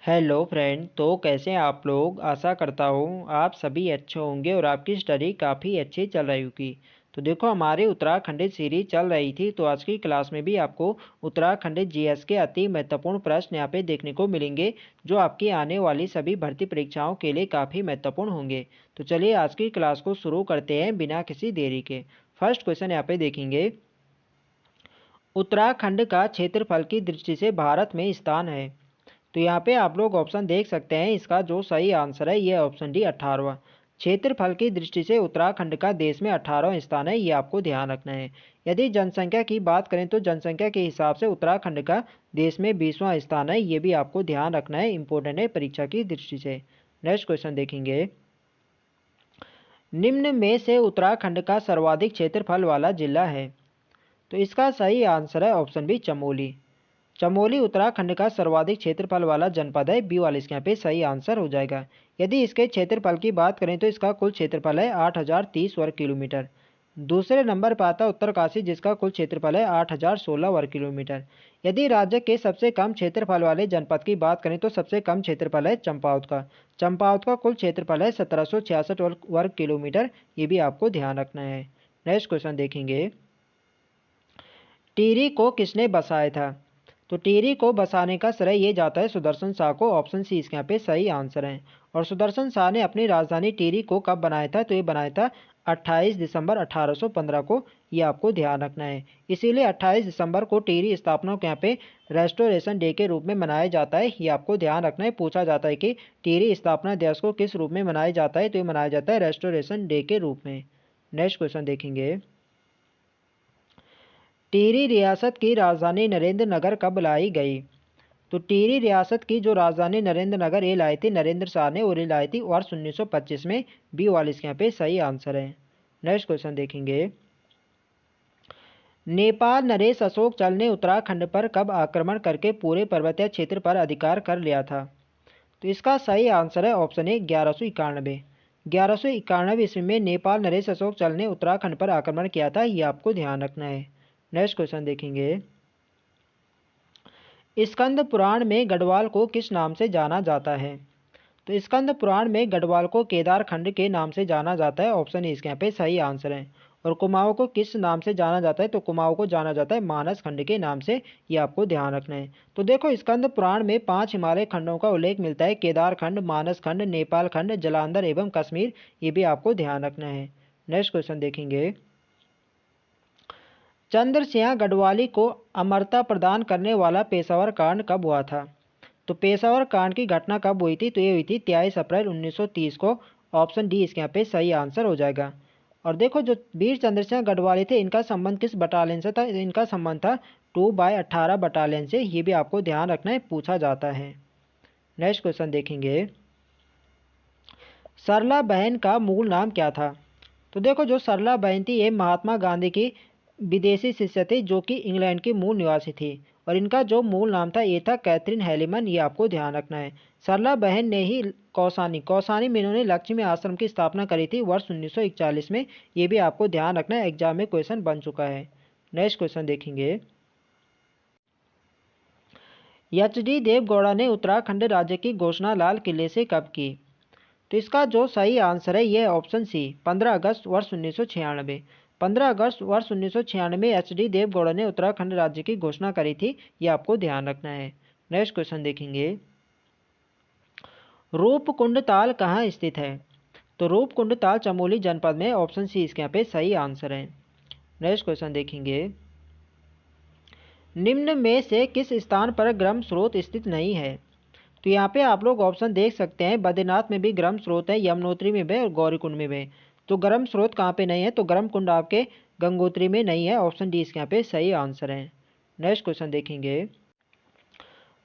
Hello friend. तो कैसे हैं आप लोग। आशा करता हूँ आप सभी अच्छे होंगे और आपकी स्टडी काफ़ी अच्छी चल रही होगी। तो देखो हमारी उत्तराखंडित सीरीज चल रही थी, तो आज की क्लास में भी आपको उत्तराखंडित जीएस के अति महत्वपूर्ण प्रश्न यहाँ पे देखने को मिलेंगे, जो आपकी आने वाली सभी भर्ती परीक्षाओं के लिए काफ़ी महत्वपूर्ण होंगे। तो चलिए आज की क्लास को शुरू करते हैं बिना किसी देरी के। फर्स्ट क्वेश्चन यहाँ पे देखेंगे, उत्तराखंड का क्षेत्रफल की दृष्टि से भारत में स्थान है। तो यहाँ पे आप लोग ऑप्शन देख सकते हैं, इसका जो सही आंसर है ये ऑप्शन डी 18वां। क्षेत्रफल की दृष्टि से उत्तराखंड का देश में 18वां स्थान है, ये आपको ध्यान रखना है। यदि जनसंख्या की बात करें तो जनसंख्या के हिसाब से उत्तराखंड का देश में 20वां स्थान है, ये भी आपको ध्यान रखना है, इंपॉर्टेंट है परीक्षा की दृष्टि से। नेक्स्ट क्वेश्चन देखेंगे, निम्न में से उत्तराखंड का सर्वाधिक क्षेत्रफल वाला जिला है। तो इसका सही आंसर है ऑप्शन बी चमोली। चमोली उत्तराखंड का सर्वाधिक क्षेत्रफल वाला जनपद है, बी वाला इसके यहाँ पे सही आंसर हो जाएगा। यदि इसके क्षेत्रफल की बात करें तो इसका कुल क्षेत्रफल है 8030 वर्ग किलोमीटर। दूसरे नंबर पर आता उत्तरकाशी, जिसका कुल क्षेत्रफल है 8016 वर्ग किलोमीटर। यदि राज्य के सबसे कम क्षेत्रफल वाले जनपद की बात करें तो सबसे कम क्षेत्रफल है चंपावत का। चंपावत का कुल क्षेत्रफल है 1766 वर्ग किलोमीटर, ये भी आपको ध्यान रखना है। नेक्स्ट क्वेश्चन देखेंगे, टिहरी को किसने बसाया था। तो टिहरी को बसाने का श्रेय ये जाता है सुदर्शन शाह को, ऑप्शन सी इसके यहाँ पे सही आंसर है। और सुदर्शन शाह ने अपनी राजधानी टिहरी को कब बनाया था, तो ये बनाया था 28 दिसंबर 1815 को, ये आपको ध्यान रखना है। इसीलिए 28 दिसंबर को टिहरी स्थापना को यहाँ पे रेस्टोरेशन डे के रूप में मनाया जाता है, ये आपको ध्यान रखना है। पूछा जाता है कि टिहरी स्थापना दिवस को किस रूप में मनाया जाता है, तो ये मनाया जाता है रेस्टोरेशन डे के रूप में। नेक्स्ट क्वेश्चन देखेंगे, टिहरी रियासत की राजधानी नरेंद्र नगर कब लाई गई। तो टिहरी रियासत की जो राजधानी नरेंद्र नगर ये लाई थी नरेंद्र शाह ने, और ये लाई थी वर्ष 1925 में, बी वाला इसके यहाँ पे सही आंसर है। नेक्स्ट क्वेश्चन देखेंगे, नेपाल नरेश अशोक चल ने उत्तराखंड पर कब आक्रमण करके पूरे पर्वतीय क्षेत्र पर अधिकार कर लिया था। तो इसका सही आंसर है ऑप्शन ए 1191। 1191 ईस्वी में नेपाल नरेश अशोक चल ने उत्तराखंड पर आक्रमण किया था, ये आपको ध्यान रखना है। नेक्स्ट क्वेश्चन देखेंगे, स्कंद पुराण में गढ़वाल को किस नाम से जाना जाता है। तो स्कंद पुराण में गढ़वाल को केदार खंड के नाम से जाना जाता है, ऑप्शन इसके यहाँ पे सही आंसर है। और कुमाऊं को किस नाम से जाना जाता है, तो कुमाऊं को जाना जाता है मानस खंड के नाम से, ये आपको ध्यान रखना है। तो देखो स्कंद पुराण में 5 हिमालय खंडों का उल्लेख मिलता है, केदार खंड, मानस खंड, नेपाल खंड, जलांधर एवं कश्मीर, ये भी आपको ध्यान रखना है। नेक्स्ट क्वेश्चन देखेंगे, चंद्रसिंह गढ़वाली को अमरता प्रदान करने वाला पेशावर कांड कब हुआ था। तो पेशावर कांड की घटना कब हुई थी, तो ये हुई थी 23 अप्रैल 1930 को, ऑप्शन डी इसके यहाँ पे सही आंसर हो जाएगा। और देखो जो वीर चंद्रसिंह गढ़वाली थे, इनका संबंध किस बटालियन से था, इनका संबंध था 2/18 बटालियन से, ये भी आपको ध्यान रखना है, पूछा जाता है। नेक्स्ट क्वेश्चन देखेंगे, सरला बहन का मूल नाम क्या था। तो देखो जो सरला बहन थी ये महात्मा गांधी की विदेशी शिष्य थी, जो कि इंग्लैंड की मूल निवासी थी। और इनका जो मूल नाम था ये था कैथरीन हेलीमन, ये आपको ध्यान रखना है। सरला बहन ने ही कौसानी में इन्होंने लक्ष्मी आश्रम की स्थापना करी थी वर्ष 1941 में, ये भी आपको ध्यान रखना है, एग्जाम में क्वेश्चन बन चुका है। नेक्स्ट क्वेश्चन देखेंगे, एच डी देवगौड़ा ने उत्तराखंड राज्य की घोषणा लाल किले से कब की। तो इसका जो सही आंसर है ये ऑप्शन सी 15 अगस्त वर्ष 1996। 15 अगस्त वर्ष 1996 में एच डी देवगौड़ा ने उत्तराखंड राज्य की घोषणा करी थी, ये आपको ध्यान रखना है। नेक्स्ट क्वेश्चन देखेंगे, रूपकुंड ताल कहाँ स्थित है। तो रूपकुंड ताल चमोली जनपद में, ऑप्शन सी इसके यहाँ पे सही आंसर है। नेक्स्ट क्वेश्चन देखेंगे, निम्न में से किस स्थान पर गर्म स्रोत स्थित नहीं है। तो यहाँ पे आप लोग ऑप्शन देख सकते हैं, बद्रीनाथ में भी गर्म स्रोत है, यमुनोत्री में भी और गौरीकुंड में भी। तो गर्म स्रोत कहाँ पे नहीं है, तो गर्म कुंड आपके गंगोत्री में नहीं है, ऑप्शन डी इसके यहाँ पे सही आंसर है। नेक्स्ट क्वेश्चन देखेंगे,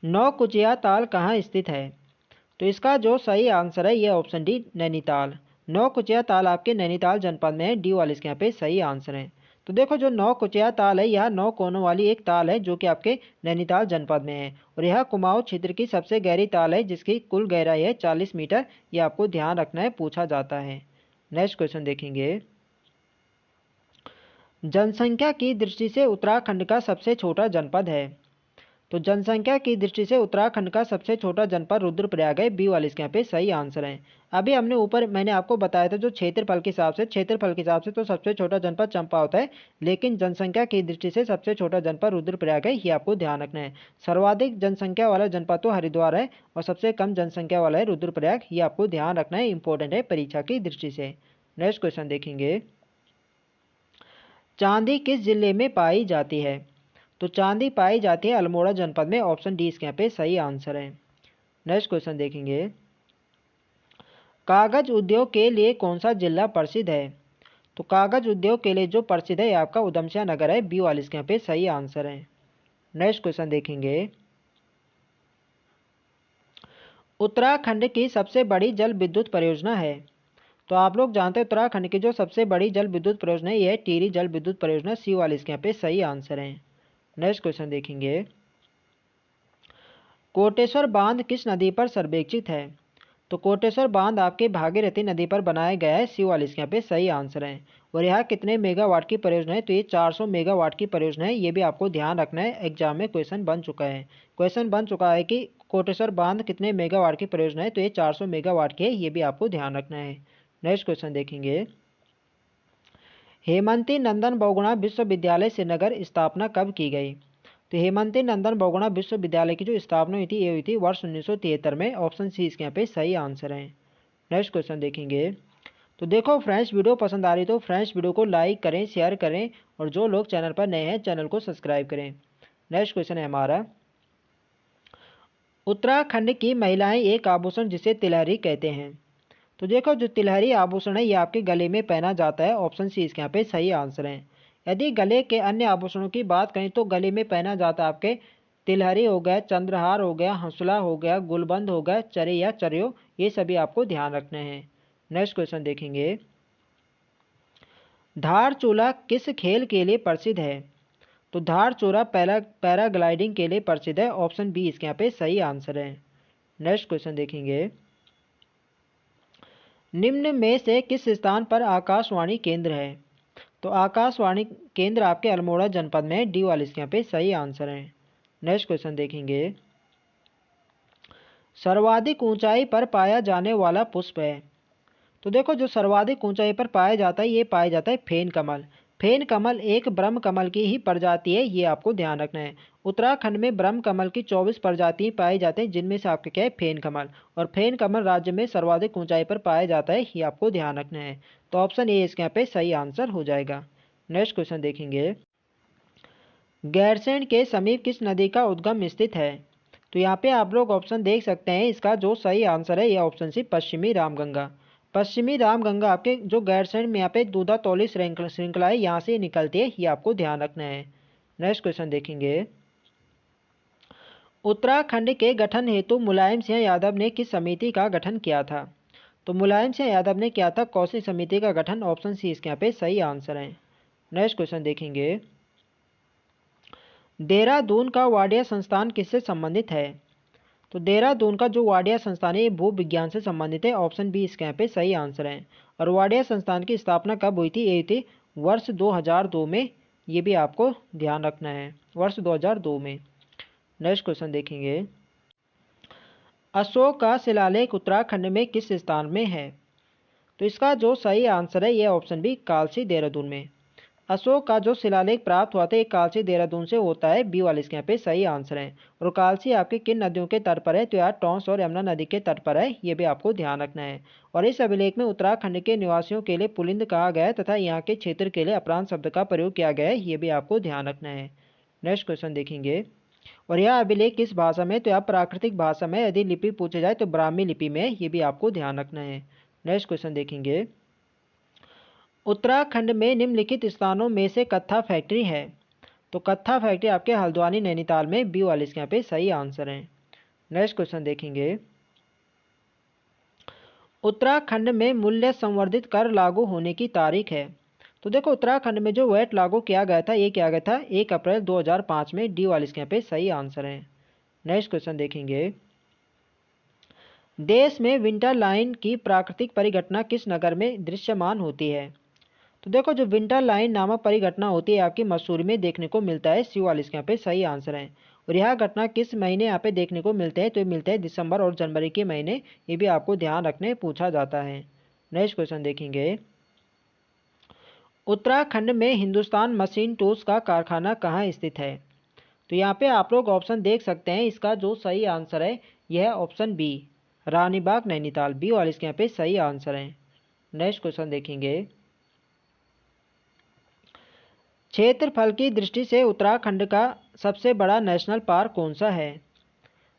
नौकुचिया ताल कहाँ स्थित है। तो इसका जो सही आंसर है ये ऑप्शन डी नैनीताल। नौकुचिया ताल आपके नैनीताल जनपद में है, डी वाले इसके यहाँ पे सही आंसर है। तो देखो जो नौकुचिया ताल है यह 9 कोनों वाली एक ताल है, जो कि आपके नैनीताल जनपद में है। और यह कुमाऊं क्षेत्र की सबसे गहरी ताल है, जिसकी कुल गहराई है 40 मीटर, ये आपको ध्यान रखना है, पूछा जाता है। नेक्स्ट क्वेश्चन देखेंगे, जनसंख्या की दृष्टि से उत्तराखंड का सबसे छोटा जनपद है। तो जनसंख्या की दृष्टि से उत्तराखंड का सबसे छोटा जनपद रुद्रप्रयाग है, बी वाला इसके यहाँ पे सही आंसर है। अभी हमने ऊपर मैंने आपको बताया था जो क्षेत्रफल के हिसाब से तो सबसे छोटा जनपद चंपा होता है, लेकिन जनसंख्या की दृष्टि से सबसे छोटा जनपद रुद्रप्रयाग है, ये आपको ध्यान रखना है। सर्वाधिक जनसंख्या वाला जनपद तो हरिद्वार है और सबसे कम जनसंख्या वाला है रुद्रप्रयाग, ये आपको ध्यान रखना है, इंपॉर्टेंट है परीक्षा की दृष्टि से। नेक्स्ट क्वेश्चन देखेंगे, चांदी किस जिले में पाई जाती है? तो चांदी पाई जाती है अल्मोड़ा जनपद में, ऑप्शन डी इसके यहाँ पे सही आंसर है। नेक्स्ट क्वेश्चन देखेंगे, कागज उद्योग के लिए कौन सा जिला प्रसिद्ध है? तो कागज उद्योग के लिए जो प्रसिद्ध है आपका उधमसिंह नगर है, बी वाला इसके यहाँ पे सही आंसर है। नेक्स्ट क्वेश्चन देखेंगे, उत्तराखंड की सबसे बड़ी जल विद्युत परियोजना है? तो आप लोग जानते हैं उत्तराखंड की जो सबसे बड़ी जल विद्युत परियोजना है, यह है टिहरी जल विद्युत परियोजना, सी वाला इसके यहाँ पे सही आंसर है। नेक्स्ट क्वेश्चन देखेंगे, कोटेश्वर बांध किस नदी पर संरक्षित है? तो कोटेश्वर बांध आपके भागीरथी नदी पर बनाया गया है, सी वाला इसके यहाँ पे सही आंसर है। और यह कितने मेगावाट की परियोजना है? तो ये 400 मेगावाट की परियोजना है, ये भी आपको ध्यान रखना है, एग्जाम में क्वेश्चन बन चुका है कि कोटेश्वर बांध कितने मेगावाट की परियोजना है, तो ये 400 मेगावाट की है, ये भी आपको ध्यान रखना है। नेक्स्ट क्वेश्चन देखेंगे, हेमंती नंदन बहुगुणा विश्वविद्यालय श्रीनगर स्थापना कब की गई? तो हेमंती नंदन बहुगुणा विश्वविद्यालय की जो स्थापना हुई थी ये हुई थी वर्ष 1973 में, ऑप्शन सी इसके यहाँ पे सही आंसर है। नेक्स्ट क्वेश्चन देखेंगे, तो देखो फ्रेंड्स वीडियो पसंद आ रही तो फ्रेंड्स वीडियो को लाइक करें, शेयर करें, और जो लोग चैनल पर नए हैं चैनल को सब्सक्राइब करें। नेक्स्ट क्वेश्चन है हमारा, उत्तराखंड की महिलाएं एक आभूषण जिसे तिलहरी कहते हैं? तो देखो जो तिलहरी आभूषण है ये आपके गले में पहना जाता है, ऑप्शन सी इसके यहाँ पे सही आंसर है। यदि गले के अन्य आभूषणों की बात करें तो गले में पहना जाता है आपके तिलहरी हो गया, चंद्रहार हो गया, हंसुला हो गया, गुलबंद हो गया, चरे या चरियो, ये सभी आपको ध्यान रखने हैं। नेक्स्ट क्वेश्चन देखेंगे, धारचूला किस खेल के लिए प्रसिद्ध है? तो धारचूला पैराग्लाइडिंग के लिए प्रसिद्ध है, ऑप्शन बी इसके यहाँ पे सही आंसर है। नेक्स्ट क्वेश्चन देखेंगे, निम्न में से किस स्थान पर आकाशवाणी केंद्र है? तो आकाशवाणी केंद्र आपके अल्मोड़ा जनपद में है, डी वाला इसके यहाँ पे सही आंसर है। नेक्स्ट क्वेश्चन देखेंगे, सर्वाधिक ऊंचाई पर पाया जाने वाला पुष्प है? तो देखो जो सर्वाधिक ऊंचाई पर पाया जाता है ये पाया जाता है फेन कमल। फेन कमल एक ब्रह्म कमल की ही प्रजाति है, ये आपको ध्यान रखना है। उत्तराखंड में ब्रह्म कमल की 24 प्रजातियां पाई जाती हैं, जिनमें से आपके क्या है फेन कमल, और फेन कमल राज्य में सर्वाधिक ऊंचाई पर पाया जाता है, ये आपको ध्यान रखना है। तो ऑप्शन ए इसके यहाँ पे सही आंसर हो जाएगा। नेक्स्ट क्वेश्चन देखेंगे, गैरसैंण के समीप किस नदी का उद्गम स्थित है? तो यहाँ पे आप लोग ऑप्शन देख सकते हैं, इसका जो सही आंसर है ये ऑप्शन सी पश्चिमी रामगंगा। पश्चिमी रामगंगा आपके जो गैरसैंण में यहाँ पे दूधातौली श्रृंखला है, यहाँ से निकलती है, ये आपको ध्यान रखना है। नेक्स्ट क्वेश्चन देखेंगे, उत्तराखंड के गठन हेतु मुलायम सिंह यादव ने किस समिति का गठन किया था? तो मुलायम सिंह यादव ने किया था कौशल समिति का गठन, ऑप्शन सी इसके यहाँ पे सही आंसर है। नेक्स्ट क्वेश्चन देखेंगे, देहरादून का वाडिया संस्थान किससे संबंधित है? तो देहरादून का जो वाडिया संस्थान है ये भू विज्ञान से संबंधित है, ऑप्शन बी इसके यहाँ पे सही आंसर है। और वाडिया संस्थान की स्थापना कब हुई थी? ये थी वर्ष 2002 में, ये भी आपको ध्यान रखना है, वर्ष 2002 में। नेक्स्ट क्वेश्चन देखेंगे, अशोक का शिलालेख उत्तराखंड में किस स्थान में है? तो इसका जो सही आंसर है ये ऑप्शन बी कालसी देहरादून में। अशोक का जो शिलालेख प्राप्त हुआ था ये कालसी देहरादून से होता है, बी वाले इसके यहाँ पे सही आंसर है। और कालसी आपके किन नदियों के तट पर है? तो यार टॉन्स और यमुना नदी के तट पर है, ये भी आपको ध्यान रखना है। और इस अभिलेख में उत्तराखंड के निवासियों के लिए पुलिंद कहा गया है तथा यहाँ के क्षेत्र के लिए अपरांत शब्द का प्रयोग किया गया है, ये भी आपको ध्यान रखना है। नेक्स्ट क्वेश्चन देखेंगे, और यह अभिलेख किस भाषा में? तो यह प्राकृतिक भाषा में, यदि लिपि पूछे जाए तो ब्राह्मी लिपि में है, ये भी आपको ध्यान रखना है। नेक्स्ट क्वेश्चन देखेंगे, उत्तराखंड में निम्नलिखित स्थानों में से कत्था फैक्ट्री है? तो कत्था फैक्ट्री आपके हल्द्वानी नैनीताल में, बी वाले इसके यहाँ पे सही आंसर है। नेक्स्ट क्वेश्चन देखेंगे, उत्तराखंड में मूल्य संवर्धित कर लागू होने की तारीख है? तो देखो उत्तराखंड में जो वैट लागू किया गया था ये किया गया था 1 अप्रैल 2005 में, डी वाले इसके यहाँ पे सही आंसर है। नेक्स्ट क्वेश्चन देखेंगे, देश में विंटर लाइन की प्राकृतिक परिघटना किस नगर में दृश्यमान होती है? तो देखो जो विंटर लाइन नामक परिघटना होती है आपकी मसूरी में देखने को मिलता है, सी वाले इसके यहाँ पे सही आंसर है। और यह घटना किस महीने यहाँ पे देखने को मिलते हैं, तो ये मिलते हैं दिसंबर और जनवरी के महीने। ये भी आपको ध्यान रखने पूछा जाता है। नेक्स्ट क्वेश्चन देखेंगे, उत्तराखंड में हिंदुस्तान मशीन टूल्स का कारखाना कहाँ स्थित है। तो यहाँ पे आप लोग ऑप्शन देख सकते हैं। इसका जो सही आंसर है यह है option B, Ranibagh Nainital. B वाले इसके यहाँ पे सही आंसर है। नेक्स्ट क्वेश्चन देखेंगे, क्षेत्रफल की दृष्टि से उत्तराखंड का सबसे बड़ा नेशनल पार्क कौन सा है।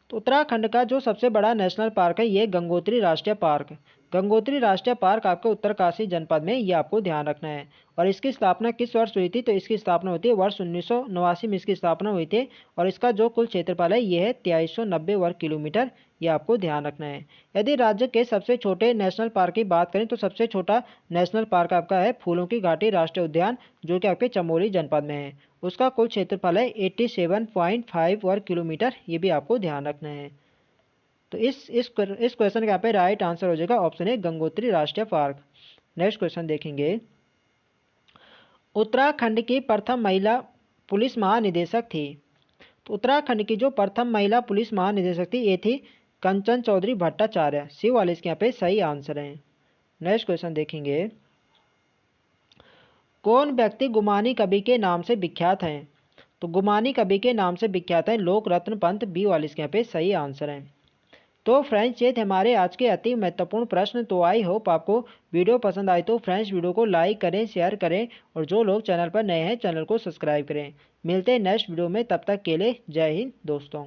तो उत्तराखंड का जो सबसे बड़ा नेशनल पार्क है ये गंगोत्री राष्ट्रीय पार्क। गंगोत्री राष्ट्रीय पार्क आपके उत्तरकाशी जनपद में, ये आपको ध्यान रखना है। और इसकी स्थापना किस वर्ष हुई थी, तो इसकी स्थापना होती है वर्ष 1989 में इसकी स्थापना हुई थी। और इसका जो कुल क्षेत्रफल है ये है 2390 वर्ग किलोमीटर। ये आपको ध्यान रखना है। यदि राज्य के सबसे छोटे नेशनल पार्क की बात करें तो सबसे छोटा नेशनल पार्क आपका है फूलों की घाटी राष्ट्रीय उद्यान, जो कि आपके चमोली जनपद में है। उसका कुल क्षेत्रफल है 87.5 वर्ग किलोमीटर। ये भी आपको ध्यान रखना है। तो इस क्वेश्चन का यहाँ पे राइट आंसर हो जाएगा ऑप्शन है गंगोत्री राष्ट्रीय पार्क। नेक्स्ट क्वेश्चन देखेंगे, उत्तराखंड की प्रथम महिला पुलिस महानिदेशक थी। तो उत्तराखंड की जो प्रथम महिला पुलिस महानिदेशक थी ये थी कंचन चौधरी भट्टाचार्य। सी वाले इसके यहाँ पे सही आंसर है। नेक्स्ट क्वेश्चन देखेंगे, कौन व्यक्ति गुमानी कवि के नाम से विख्यात हैं। तो गुमानी कवि के नाम से विख्यात है लोक रत्न पंत। बी वाले इसके यहाँ पे सही आंसर है। तो फ्रेंड्स ये थे हमारे आज के अति महत्वपूर्ण प्रश्न। तो आई होप आपको वीडियो पसंद आए तो फ्रेंड्स वीडियो को लाइक करें, शेयर करें और जो लोग चैनल पर नए हैं चैनल को सब्सक्राइब करें। मिलते हैं नेक्स्ट वीडियो में, तब तक के लिए जय हिंद दोस्तों।